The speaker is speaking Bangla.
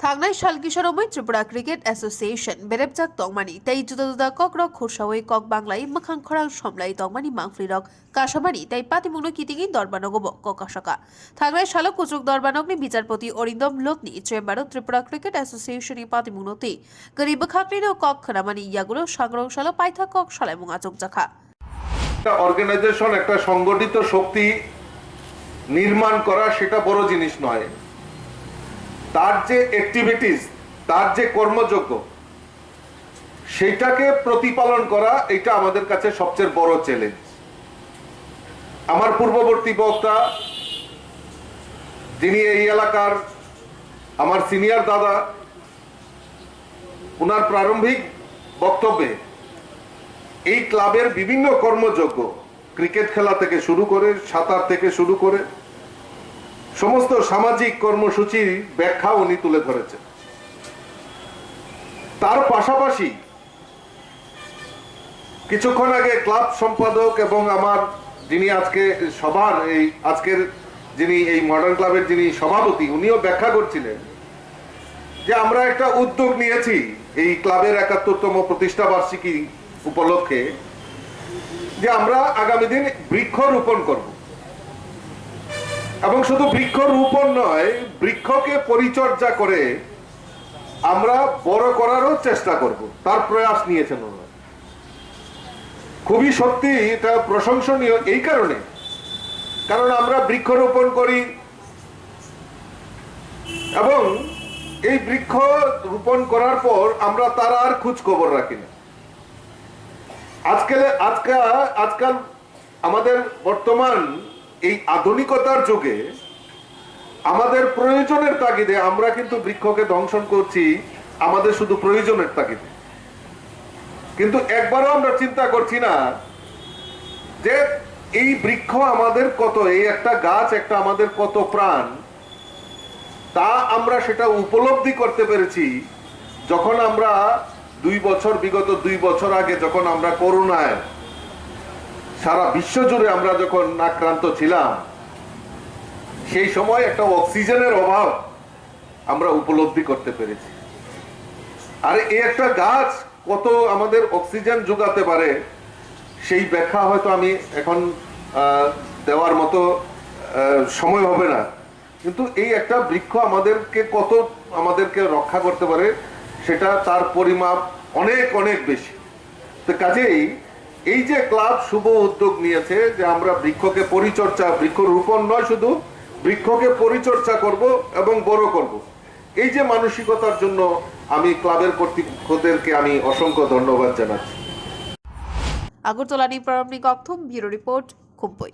Thangnai Shalkisharomai Tripura Cricket Association, Berepjak Tongmani, Tai Juda Kokrok, Hursaway Kok Banglai, Makan Korang Shomlai, Tongmani Mangfrirok, Kashamani, Tai Patimuno Kitigi, Dorbanogo, Kokashaka. Thangnai Shalok Kujuk Dorbanogni, Bijarpoti, Orindom Lokni, Chembaro, Tripura Cricket Association, Patimunote, Garibakakrino Kok Karamani, Yagulo, Shangro Shalo, Paita Kok Shalamunga. Organisation একটা সংগঠিত শক্তি নির্মাণ করা সেটা বড় জিনিস নয়, তার যে অ্যাক্টিভিটিস, তার যে কর্মযোগ্য সেটাকে প্রতিপালন করা এটা আমাদের কাছে সবচেয়ে বড় চ্যালেঞ্জ। আমার পূর্ববর্তী বক্তা যিনি এই এলাকার আমার সিনিয়র দাদা, ওনার প্রারম্ভিক বক্তব্যে এই ক্লাবের বিভিন্ন কর্মযোগ্য, ক্রিকেট খেলা থেকে শুরু করে, সাঁতার থেকে শুরু করে সমস্ত সামাজিক কর্মসূচির ব্যাখ্যা উনি তুলে ধরেছেন। তার পাশাপাশি কিছুক্ষণ আগে ক্লাব সম্পাদক এবং আমার যিনি আজকে সবার এই আজকের যিনি এই মডার্ন ক্লাবের যিনি সভাপতি, উনিও ব্যাখ্যা করছিলেন যে আমরা একটা উদ্যোগ নিয়েছি এই ক্লাবের ৭১তম প্রতিষ্ঠা বার্ষিকী উপলক্ষে, যে আমরা আগামী দিন বৃক্ষরোপণ করব, এবং শুধু বৃক্ষরোপণ নয়, বৃক্ষকে পরিচর্যা করে আমরা বড় করারও চেষ্টা করব, তার প্রয়াস নিয়েছেন ওনারা। খুবই সত্যি এটা প্রশংসনীয় এই কারণে, কারণ আমরা বৃক্ষরোপণ করি এবং এই বৃক্ষ রোপণ করার পর আমরা তার আর খোঁজ খবর রাখি না। আজকাল আমাদের বর্তমান এই আধুনিকতার যুগে আমাদের প্রয়োজনের তাগিদে আমরা কিন্তু বৃক্ষকে ধ্বংসন করছি, আমাদের শুধু প্রয়োজনের তাগিদে, কিন্তু একবারও আমরা চিন্তা করছি না যে এই বৃক্ষ আমাদের কত, এই একটা গাছ একটা আমাদের কত প্রাণ, তা আমরা সেটা উপলব্ধি করতে পেরেছি যখন আমরা বিগত 2 বছর আগে যখন আমরা করোনায় সারা বিশ্ব জুড়ে আমরা যখন আক্রান্ত ছিলাম, সেই সময় একটা অক্সিজেনের অভাব আমরা উপলব্ধি করতে পেরেছি। আর এই একটা গাছ কত আমাদের অক্সিজেন যোগাতে পারে সেই ব্যাখ্যা হয়তো আমি এখন দেওয়ার মতো সময় হবে না, কিন্তু এই একটা বৃক্ষ আমাদেরকে রক্ষা করতে পারে সেটা তার পরিমাপ অনেক অনেক বেশি। তো কাজেই এই যে ক্লাব শুভ উদ্যোগ নিয়েছে যে আমরা বৃক্ষকে পরিচর্যা, বৃক্ষরোপণ নয়, শুধু বৃক্ষকে পরিচর্যা করব এবং বড় করব, এই যে মানসিকতার জন্য আমি ক্লাবের কর্তৃপক্ষদেরকে আমি অসংখ্য ধন্যবাদ জানাচ্ছি। আগরতলা প্রারম্ভিক অক্থম ব্যুরো রিপোর্ট, খুম্পুই।